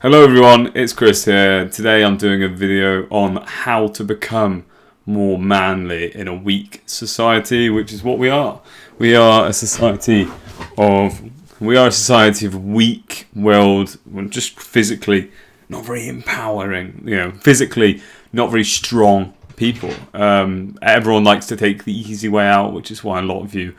Hello everyone, it's Chris here. Today I'm doing a video on how to become more manly in a weak society, which is what we are. We are a society of weak-willed, just physically not very empowering, physically not very strong people. Everyone likes to take the easy way out, which is why a lot of you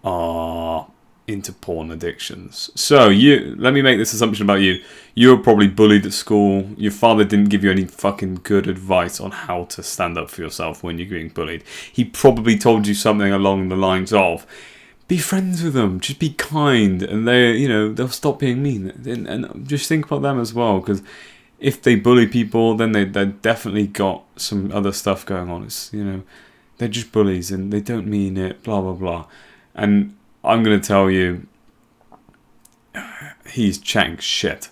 are into porn addictions. So let me make this assumption about you. You were probably bullied at school. Your father didn't give you any fucking good advice on how to stand up for yourself when you're being bullied. He probably told you something along the lines of, be friends with them, just be kind, and they'll stop being mean. And just think about them as well, because if they bully people, then they've definitely got some other stuff going on. It's, they're just bullies and they don't mean it, blah, blah, blah. And I'm going to tell you, he's chatting shit.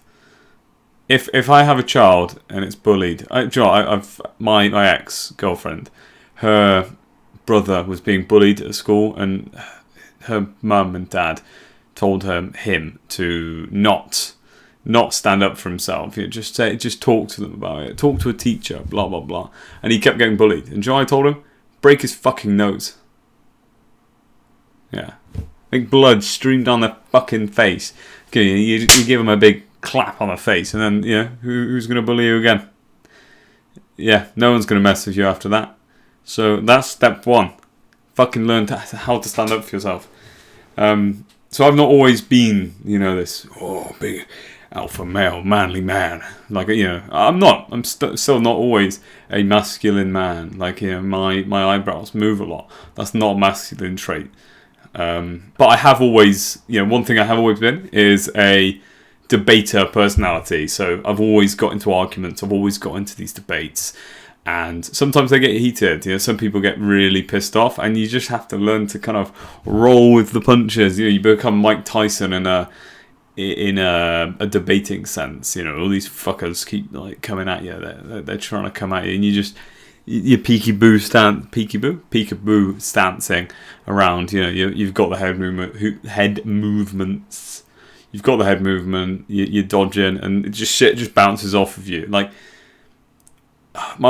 If I have a child and it's bullied, my ex-girlfriend, her brother was being bullied at school, and her mum and dad told him to not stand up for himself. Just talk to them about it. Talk to a teacher, blah, blah, blah. And he kept getting bullied. And I told him? Break his fucking nose. Yeah. Big blood streamed down their fucking face. Okay, you give him a big clap on the face, and then, who's going to bully you again? Yeah, no one's going to mess with you after that. So that's step one. Fucking learn how to stand up for yourself. So I've not always been, this big alpha male, manly man. I'm not. I'm still not always a masculine man. My eyebrows move a lot. That's not a masculine trait. But I have always, one thing I have always been is a debater personality. So I've always got into arguments. I've always got into these debates, and sometimes they get heated. Some people get really pissed off, and you just have to learn to kind of roll with the punches. You become Mike Tyson in a debating sense. All these fuckers keep coming at you. They're trying to come at you, and you're peekaboo stancing around. You've got the head movements. You've got the head movement. You're dodging, and shit just bounces off of you. My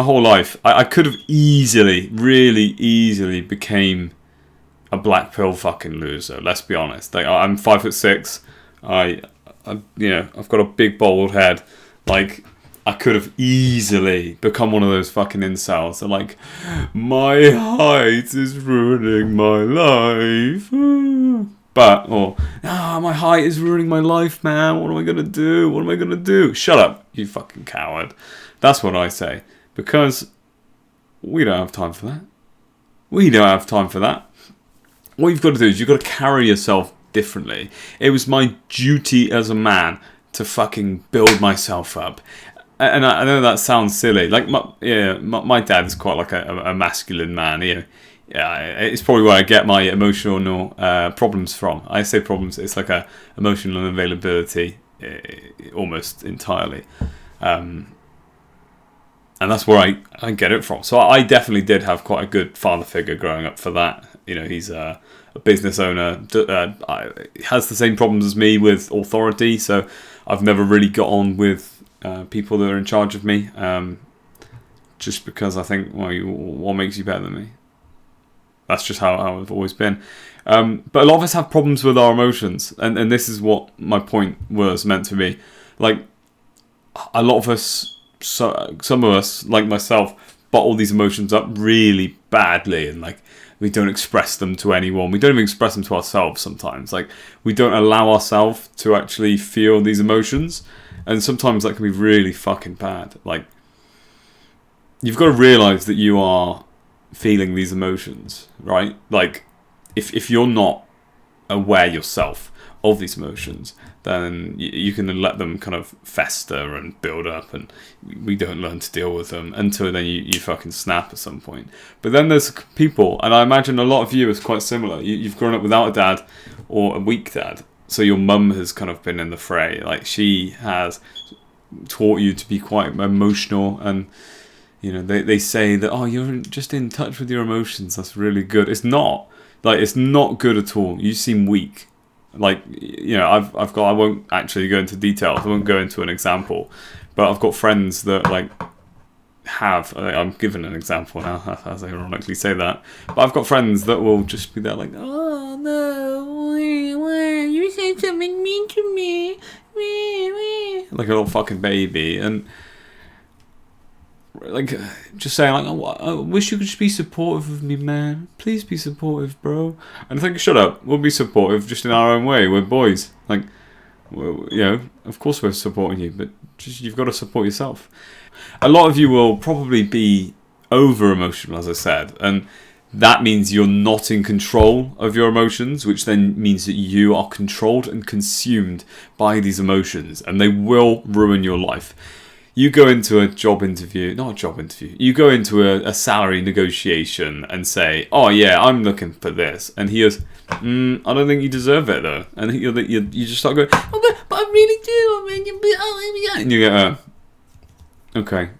whole life, I could have really easily became a black pill fucking loser. Let's be honest. I'm 5'6". I've got a big bald head. I could have easily become one of those fucking incels. They're my height is ruining my life. My height is ruining my life, man. What am I going to do? Shut up, you fucking coward. That's what I say. Because we don't have time for that. What you've got to do is you've got to carry yourself differently. It was my duty as a man to fucking build myself up. And I know that sounds silly. My dad is quite a masculine man. It's probably where I get my emotional problems from. I say problems. It's a emotional unavailability, almost entirely, and that's where I get it from. So I definitely did have quite a good father figure growing up for that. He's a business owner. Has the same problems as me with authority. So I've never really got on with people that are in charge of me, just because I think, what makes you better than me? That's just how I've always been. But a lot of us have problems with our emotions, and this is what my point was meant to be. A lot of us, some of us, like myself, bottle these emotions up really badly, and we don't express them to anyone. We don't even express them to ourselves sometimes. We don't allow ourselves to actually feel these emotions. And sometimes that can be really fucking bad. You've got to realise that you are feeling these emotions, right? If you're not aware yourself of these emotions, then you can let them kind of fester and build up, and we don't learn to deal with them until then you fucking snap at some point. But then there's people, and I imagine a lot of you is quite similar. You've grown up without a dad or a weak dad. So your mum has kind of been in the fray. She has taught you to be quite emotional, and they say that, you're just in touch with your emotions. That's really good. It's not. It's not good at all. You seem weak. Like, you know, I've got, I won't actually go into details, I won't go into an example, but I've got friends that like I'm giving an example now as I ironically say that, but I've got friends that will just be there like, oh no, you said something mean to me, like a little fucking baby, and like just saying like, oh, I wish you could just be supportive of me, man, please be supportive, bro. And I think, shut up, we'll be supportive just in our own way, we're boys, like, you know, of course we're supporting you, but just, you've got to support yourself. A lot of you will probably be over emotional, as I said, and that means you're not in control of your emotions, which then means that you are controlled and consumed by these emotions, and they will ruin your life. You go into a job interview, not a job interview, you go into a salary negotiation and say, oh yeah, I'm looking for this, and he goes, I don't think you deserve it though, and you just start going, oh, but I really do, and you go, okay.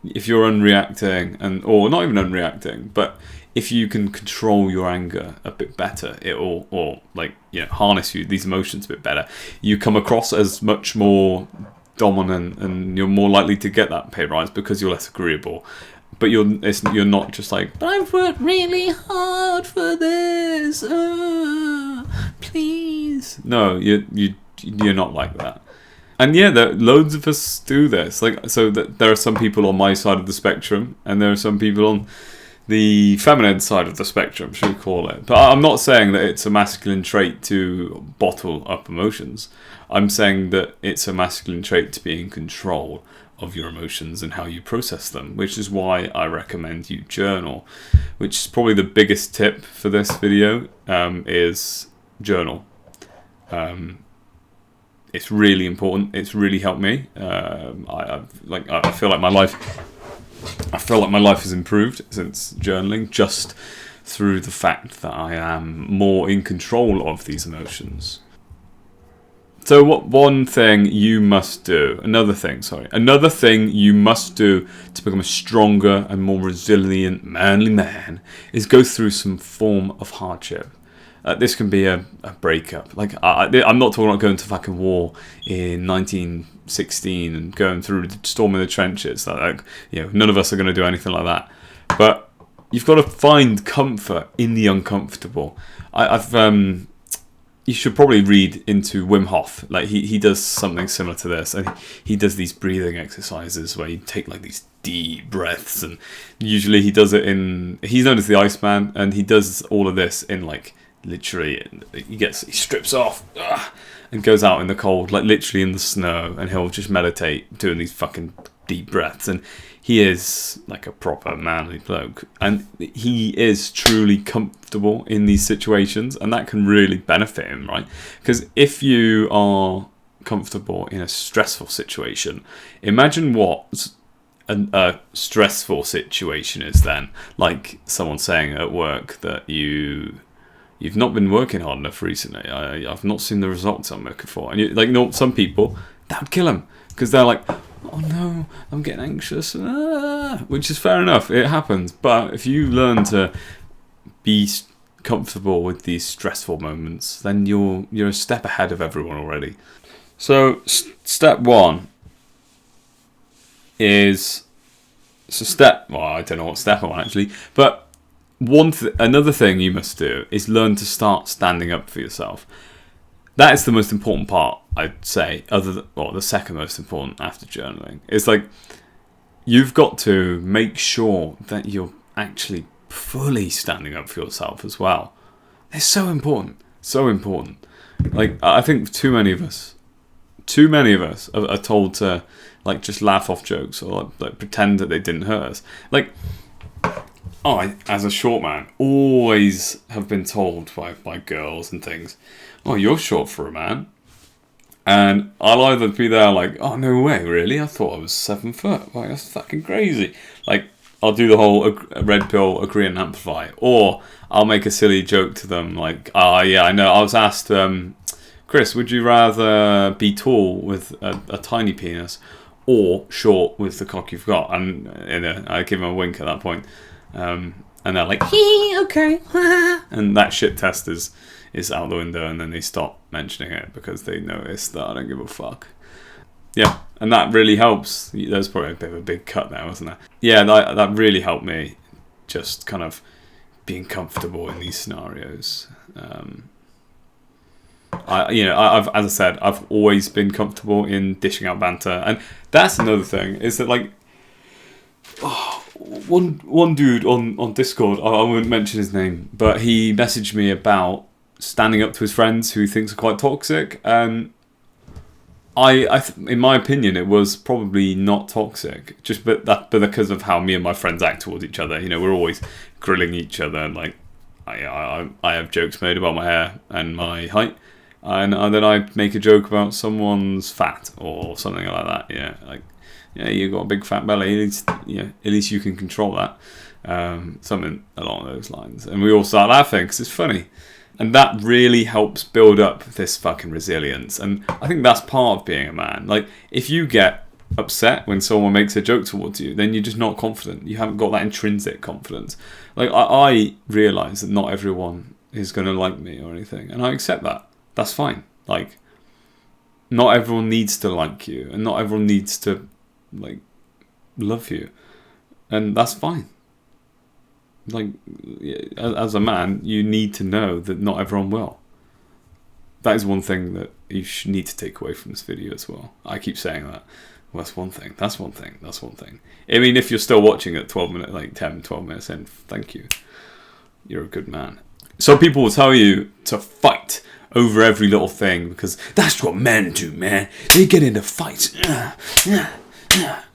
If you're unreacting, or not even unreacting, but if you can control your anger a bit better, or like, you know, harness these emotions a bit better, you come across as much more dominant, and you're more likely to get that pay rise because you're less agreeable. But you're not just like, but I've worked really hard for this, please. No, you're not like that. And yeah, loads of us do this. Like, so that there are some people on my side of the spectrum, and there are some people on the feminine side of the spectrum, should we call it. But I'm not saying that it's a masculine trait to bottle up emotions. I'm saying that it's a masculine trait to be in control of your emotions and how you process them, which is why I recommend you journal, which is probably the biggest tip for this video, is journal. It's really important. It's really helped me. I feel like my life has improved since journaling, just through the fact that I am more in control of these emotions. So another thing you must do to become a stronger and more resilient, manly man is go through some form of hardship. This can be a breakup. Like, I'm not talking about going to fucking war in 1916 and going through the storm in the trenches. Like, you know, none of us are going to do anything like that. But you've got to find comfort in the uncomfortable. You should probably read into Wim Hof. Like, he does something similar to this, and he does these breathing exercises where you take like these deep breaths, and usually he does it he's known as the Iceman, and he does all of this in like, literally, he strips off and goes out in the cold, like literally in the snow, and he'll just meditate doing these fucking deep breaths. And he is like a proper manly bloke, and he is truly comfortable in these situations, and that can really benefit him, right? Because if you are comfortable in a stressful situation, imagine what a stressful situation is then. Like someone saying at work that you've not been working hard enough recently. I've not seen the results I'm looking for. And some people, that would kill them, because they're like, oh no, I'm getting anxious, which is fair enough, it happens. But if you learn to be comfortable with these stressful moments, then you're a step ahead of everyone already. So step one is, I don't know what step I'm on actually, but another thing you must do is learn to start standing up for yourself. That is the most important part, I'd say, the second most important after journaling. It's like, you've got to make sure that you're actually fully standing up for yourself as well. It's so important, so important. Like, I think too many of us are told to like just laugh off jokes, or like pretend that they didn't hurt us. Like, I, as a short man, always have been told by girls and things, oh, you're short for a man. And I'll either be there like, oh, no way, really? I thought I was 7 foot. Like, that's fucking crazy. Like, I'll do the whole red pill, agree and amplify. Or I'll make a silly joke to them like, yeah, I know. I was asked, Chris, would you rather be tall with a tiny penis or short with the cock you've got? And I give them a wink at that point. And they're like, okay. And that shit test is is out the window, and then they stop mentioning it because they notice that I don't give a fuck. Yeah, and that really helps. There's probably a bit of a big cut there, wasn't there? Yeah, that really helped me, just kind of being comfortable in these scenarios. I've, as I said, I've always been comfortable in dishing out banter, and that's another thing. Is that like, one dude on Discord, I won't mention his name, but he messaged me about standing up to his friends who he thinks are quite toxic, and in my opinion, it was probably not toxic, but because of how me and my friends act towards each other. We're always grilling each other, and like, I have jokes made about my hair and my height, and then I make a joke about someone's fat or something like that. Yeah, like, yeah, you got a big fat belly. At least you can control that. Something along those lines, and we all start laughing because it's funny. And that really helps build up this fucking resilience. And I think that's part of being a man. Like, if you get upset when someone makes a joke towards you, then you're just not confident. You haven't got that intrinsic confidence. Like, I realise that not everyone is going to like me or anything. And I accept that. That's fine. Like, not everyone needs to like you. And not everyone needs to, like, love you. And that's fine. Like, as a man, you need to know that not everyone will. That is one thing that you need to take away from this video as well. I keep saying that. Well, that's one thing. That's one thing. That's one thing. I mean, if you're still watching at 12 minutes, like 10, 12 minutes in, thank you. You're a good man. Some people will tell you to fight over every little thing because that's what men do, man. They get into fights.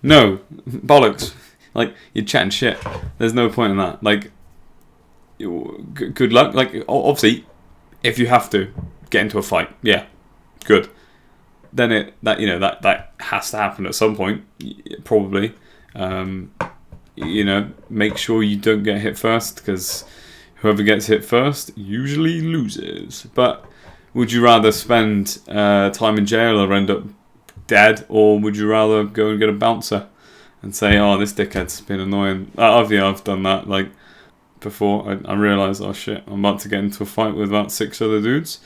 No, bollocks. Like, you're chatting shit. There's no point in that. Like, good luck. Like, obviously, if you have to get into a fight, yeah, good. Then that has to happen at some point, probably. Make sure you don't get hit first, because whoever gets hit first usually loses. But would you rather spend time in jail or end up dead, or would you rather go and get a bouncer and say, oh, this dickhead's been annoying? I've done that, like, before. I realised, oh shit, I'm about to get into a fight with about 6 other dudes.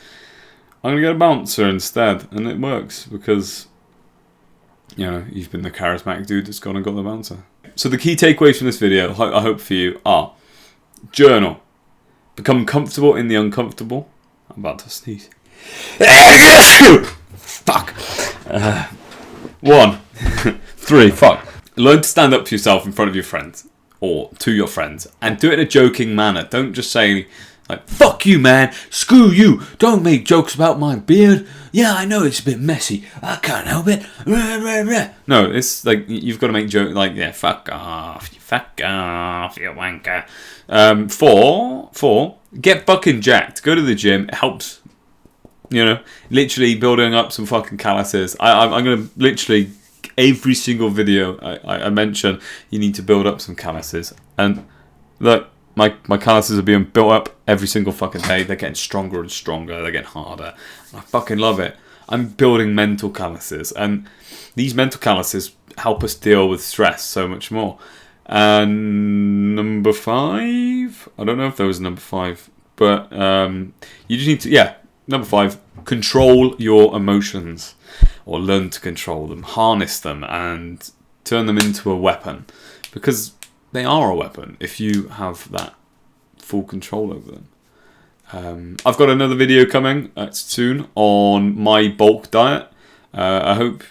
I'm going to get a bouncer instead. And it works, because, you've been the charismatic dude that's gone and got the bouncer. So the key takeaways from this video, I hope for you, are: journal. Become comfortable in the uncomfortable. I'm about to sneeze. Fuck. 1, 3, fuck. Learn to stand up for yourself in front of your friends, or to your friends, and do it in a joking manner. Don't just say, like, fuck you, man, screw you, don't make jokes about my beard. Yeah, I know it's a bit messy, I can't help it. No, it's like, you've got to make jokes like, yeah, fuck off, you wanker. 4, get fucking jacked. Go to the gym, it helps. Literally building up some fucking calluses. I'm going to literally, every single video I mention, you need to build up some calluses. And look, my calluses are being built up every single fucking day. They're getting stronger and stronger. They're getting harder. I fucking love it. I'm building mental calluses. And these mental calluses help us deal with stress so much more. And number 5, I don't know if there was a number 5, but you just need to, number 5, control your emotions, or learn to control them, harness them, and turn them into a weapon, because they are a weapon if you have that full control over them. I've got another video coming soon on my bulk diet. I hope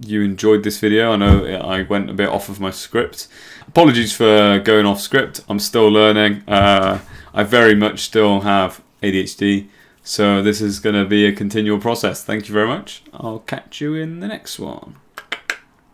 you enjoyed this video. I know I went a bit off of my script. Apologies for going off script. I'm still learning. I very much still have ADHD. So this is going to be a continual process. Thank you very much. I'll catch you in the next one.